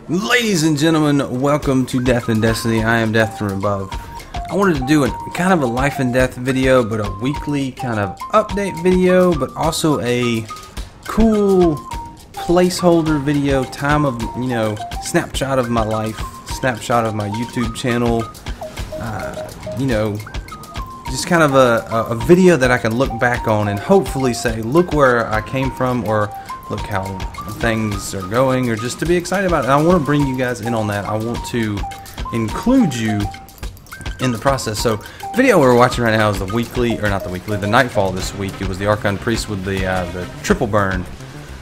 Ladies and gentlemen, welcome to Death and Destiny. I am Death from Above. I wanted to do kind of a life and death video, but a weekly kind of update video, but also a cool placeholder video, snapshot of my life, snapshot of my YouTube channel, just kind of a video that I can look back on and hopefully say, look where I came from, or look how things are going, or just to be excited about it. I want to bring you guys in on that. I want to include you in the process. So the video we're watching right now is the Nightfall this week. It was the Archon Priest with the triple burn.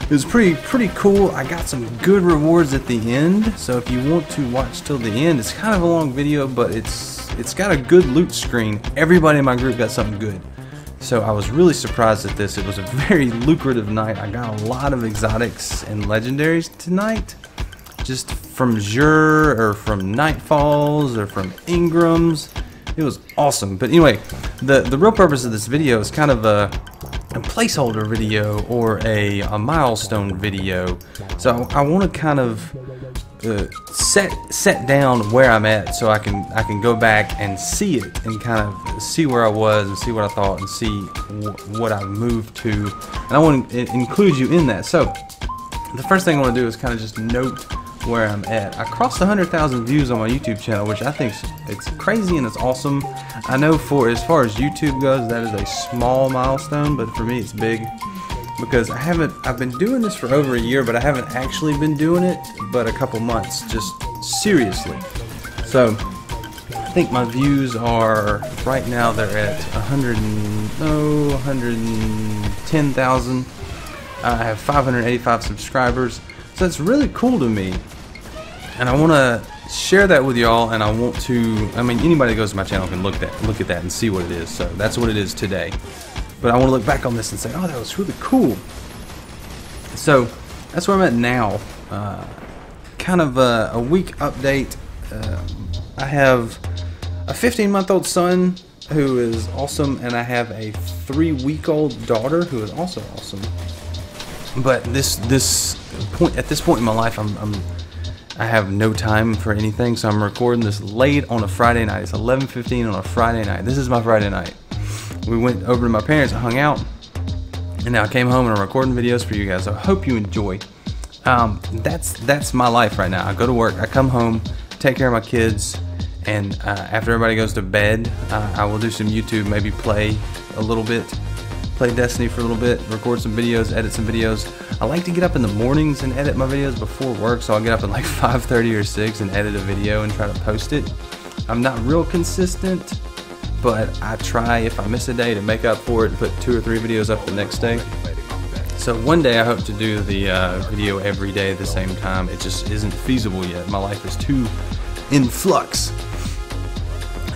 It was pretty cool. I got some good rewards at the end, so if you want to watch till the end, it's kind of a long video, but it's got a good loot screen. Everybody in my group got something good. So I was really surprised at this. It was a very lucrative night. I got a lot of exotics and legendaries tonight, just from Xur or from Nightfalls or from Ingrams. It was awesome. But anyway, the real purpose of this video is kind of a placeholder video or a milestone video. So I want to kind of set down where I'm at, so I can go back and see it and kind of see where I was and see what I thought and see what I've moved to, and I want to include you in that. So the first thing I want to do is kind of just note where I'm at. I crossed 100,000 views on my YouTube channel, which I think it's crazy and it's awesome. I know for as far as YouTube goes, that is a small milestone, but for me it's big, because I've been doing this for over a year, but I haven't actually been doing it but a couple months, just seriously. So I think my views are, right now they're at 110,000. I have 585 subscribers, so it's really cool to me, and I want to share that with y'all. And I want to, anybody that goes to my channel can look at that and see what it is. So that's what it is today. But I want to look back on this and say, oh, that was really cool. So that's where I'm at now. Kind of a week update. I have a 15-month-old son who is awesome, and I have a 3-week-old daughter who is also awesome. But at this point in my life, I have no time for anything, so I'm recording this late on a Friday night. It's 11:15 on a Friday night. This is my Friday night. We went over to my parents and hung out, and now I came home and I'm recording videos for you guys. So I hope you enjoy. That's my life right now. I go to work, I come home, take care of my kids, and after everybody goes to bed, I will do some YouTube, maybe play a little bit, play Destiny for a little bit, record some videos, edit some videos. I like to get up in the mornings and edit my videos before work, so I'll get up at like 5:30 or 6 and edit a video and try to post it. I'm not real consistent, but I try, if I miss a day, to make up for it and put 2 or 3 videos up the next day. So one day I hope to do the video every day at the same time. It just isn't feasible yet. My life is too in flux.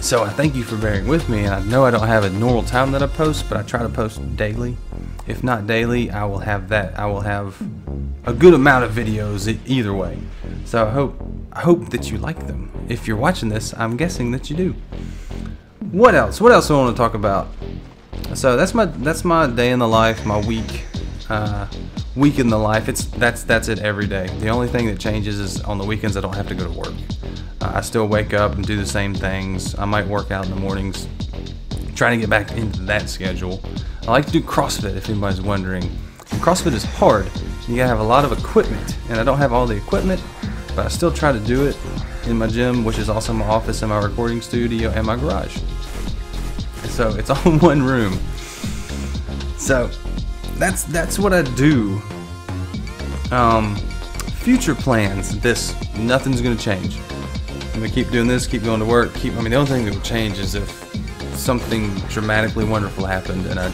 So I thank you for bearing with me, and I know I don't have a normal time that I post, but I try to post daily. If not daily, I will have a good amount of videos either way. So I hope that you like them. If you're watching this, I'm guessing that you do. What else? What else do I want to talk about? So that's my day in the life, my week in the life. That's it every day. The only thing that changes is on the weekends I don't have to go to work. I still wake up and do the same things. I might work out in the mornings, trying to get back into that schedule. I like to do CrossFit, if anybody's wondering. And CrossFit is hard. You gotta have a lot of equipment, and I don't have all the equipment, but I still try to do it in my gym, which is also my office and my recording studio and my garage. So it's all in one room. So that's what I do. Future plans. Nothing's gonna change. I'm gonna keep doing this, keep going to work, the only thing that will change is if something dramatically wonderful happened and I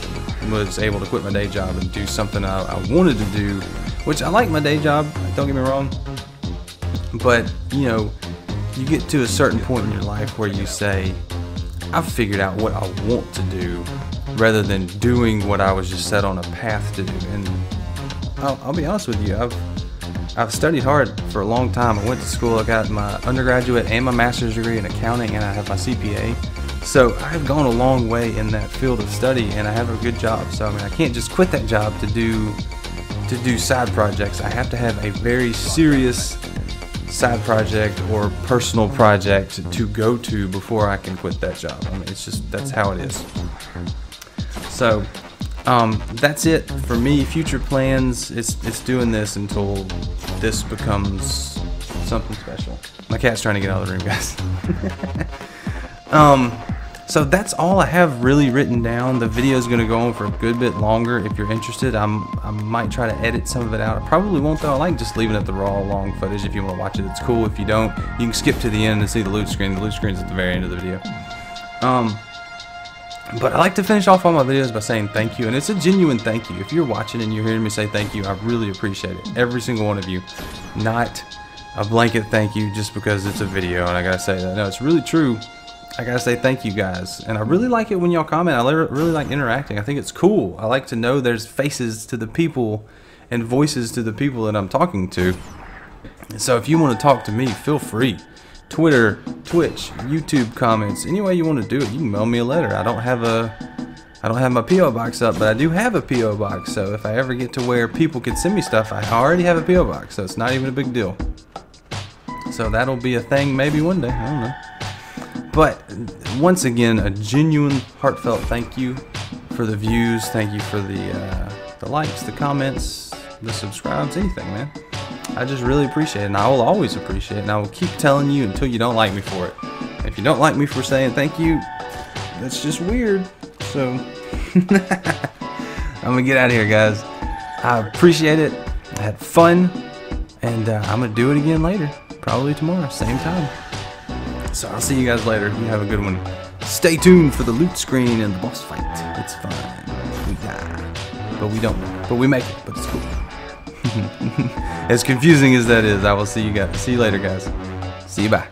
was able to quit my day job and do something I wanted to do, which I like my day job, don't get me wrong, but you get to a certain point in your life where you say, I've figured out what I want to do, rather than doing what I was just set on a path to do. And I'll be honest with you, I've studied hard for a long time. I went to school, I got my undergraduate and my master's degree in accounting, and I have my CPA. So I've gone a long way in that field of study, and I have a good job. So I can't just quit that job to do side projects. I have to have a very serious side project or personal project to go to before I can quit that job. I mean, it's just, that's how it is. So that's it for me. Future plans, it's doing this until this becomes something special. My cat's trying to get out of the room, guys. So that's all I have really written down. The video is going to go on for a good bit longer. If you're interested, I might try to edit some of it out. I probably won't, though. I like just leaving it the raw, long footage. If you want to watch it, it's cool. If you don't, you can skip to the end and see the loot screen. The loot screen's at the very end of the video. But I like to finish off all my videos by saying thank you, and it's a genuine thank you. If you're watching and you're hearing me say thank you, I really appreciate it. Every single one of you. Not a blanket thank you just because it's a video and I gotta say that. No, it's really true. I gotta say thank you, guys. And I really like it when y'all comment. I really like interacting. I think it's cool. I like to know there's faces to the people and voices to the people that I'm talking to. So if you want to talk to me, feel free. Twitter, Twitch, YouTube comments, any way you want to do it. You can mail me a letter. I don't have my P.O. box up, but I do have a P.O. box. So if I ever get to where people can send me stuff, I already have a P.O. box. So it's not even a big deal. So that'll be a thing maybe one day. I don't know. But once again, a genuine, heartfelt thank you for the views. Thank you for the likes, the comments, the subscribes, anything, man. I just really appreciate it, and I will always appreciate it, and I will keep telling you until you don't like me for it. If you don't like me for saying thank you, that's just weird. So I'm gonna get out of here, guys. I appreciate it. I had fun, and I'm gonna do it again later, probably tomorrow, same time. So I'll see you guys later. You have a good one. Stay tuned for the loot screen and the boss fight. It's fun. We die, but we don't die. But we make it. But it's cool. As confusing as that is, I will see you guys. See you later, guys. See you. Bye.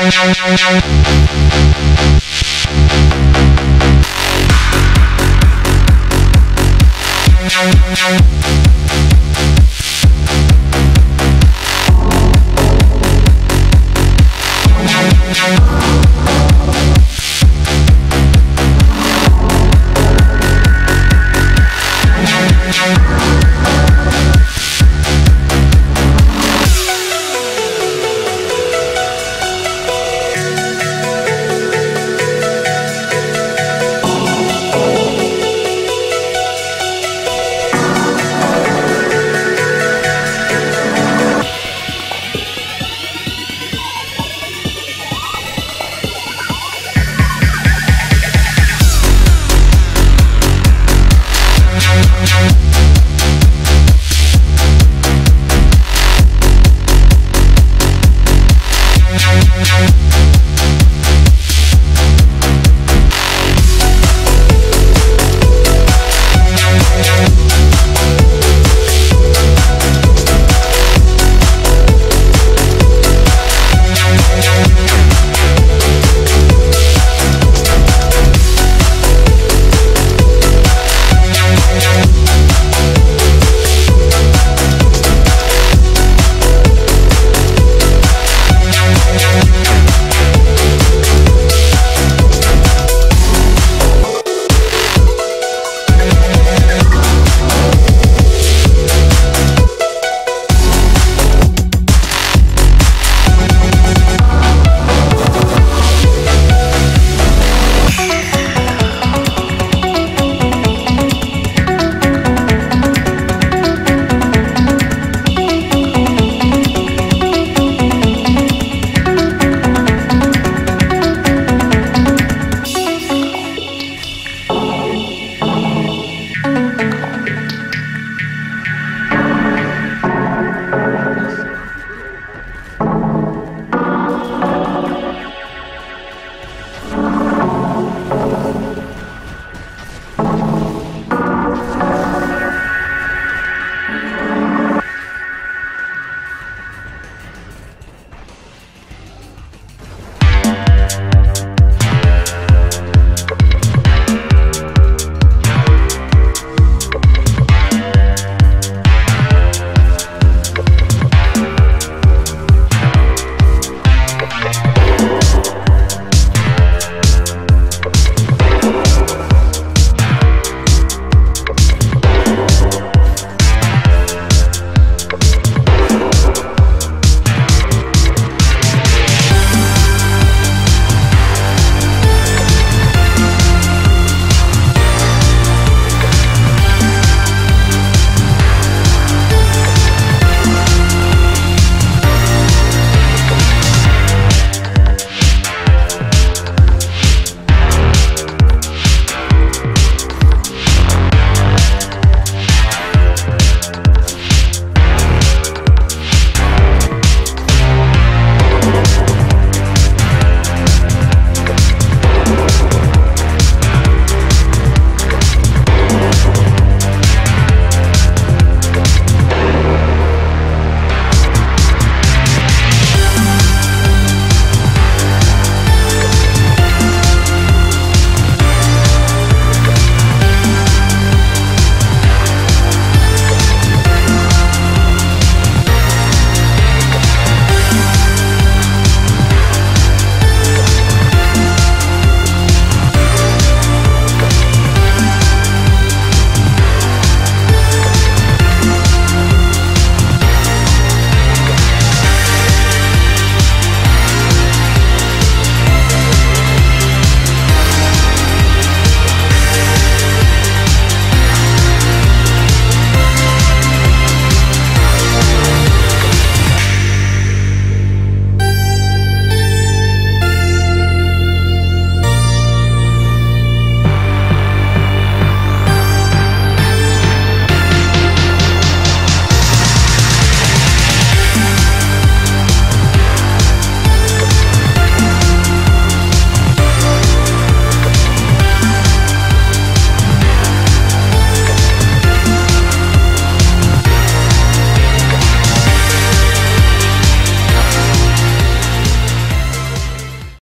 Thank you.